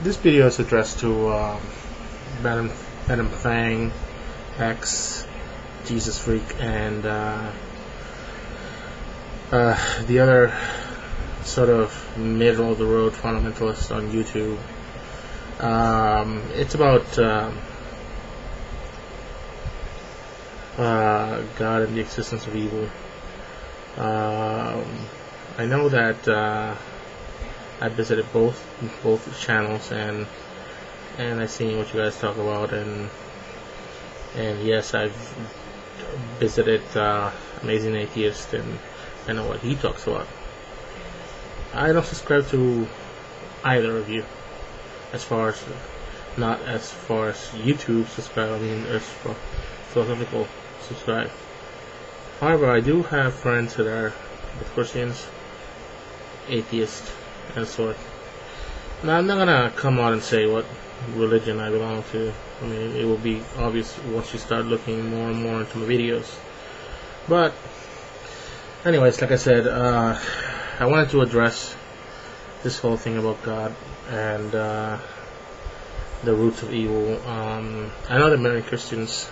This video is addressed to Venom Fang, X, Jesus Freak, and the other sort of middle of the road fundamentalist on YouTube. It's about God and the existence of evil. I know that I visited both channels and I've seen what you guys talk about, and yes, I've visited Amazing Atheist, and I know what he talks about. I don't subscribe to either of you, not as far as YouTube subscribe, I mean as for philosophical subscribe. However, I do have friends that are Christians, atheists, and so on. Now, I'm not gonna come out and say what religion I belong to. I mean, it will be obvious once you start looking more and more into my videos. But, anyways, like I said, I wanted to address this whole thing about God and the roots of evil. I know that many Christians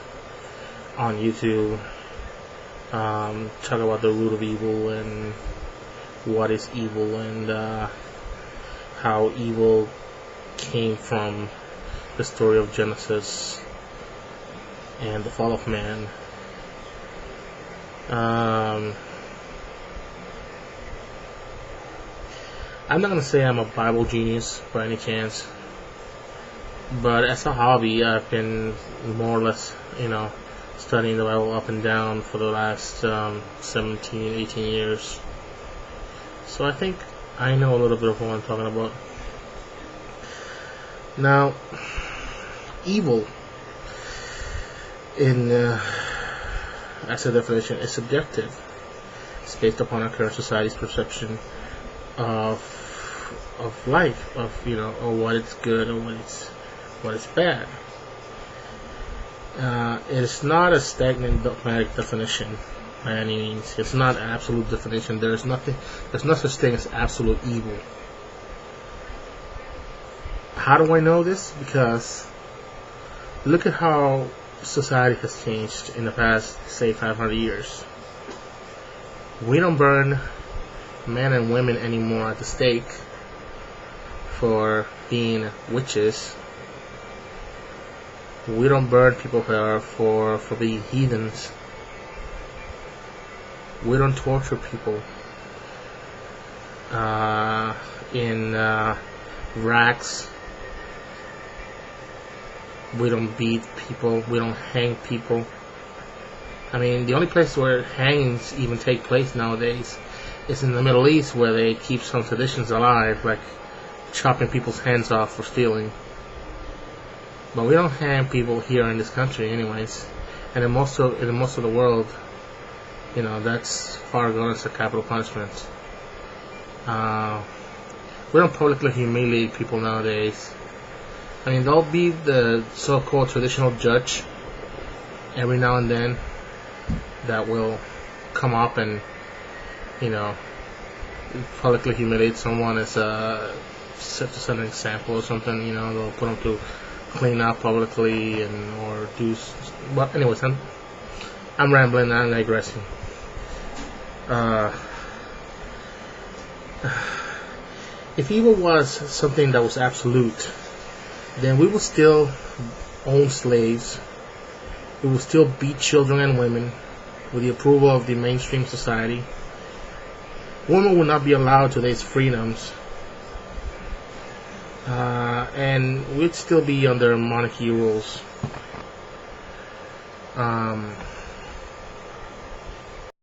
on YouTube talk about the root of evil and what is evil, and how evil came from the story of Genesis and the fall of man. I'm not going to say I'm a Bible genius by any chance, but as a hobby, I've been more or less, studying the Bible up and down for the last 17, 18 years. So I think I know a little bit of what I'm talking about. Now, evil, as a definition, is subjective. It's based upon our current society's perception of life, of what is good or what is bad. It is not a stagnant dogmatic definition by any means. It's not an absolute definition. There's no such thing as absolute evil. How do I know this? Because look at how society has changed in the past, say, 500 years. We don't burn men and women anymore at the stake for being witches. We don't burn people for being heathens. We don't torture people in racks. We don't beat people. We don't hang people. I mean, the only place where hangings even take place nowadays is in the Middle East, where they keep some traditions alive, like chopping people's hands off for stealing. But we don't hang people here in this country, anyways. And in most of the world, that's far gone as a capital punishment. We don't publicly humiliate people nowadays. I mean, there'll be the so-called traditional judge every now and then that will come up and, publicly humiliate someone as set an example or something. They'll put them to clean up publicly or do. But anyways, I'm rambling. I'm digressing. If evil was something that was absolute, then we would still own slaves. We would still beat children and women with the approval of the mainstream society. Women would not be allowed today's freedoms. And we'd still be under monarchy rules.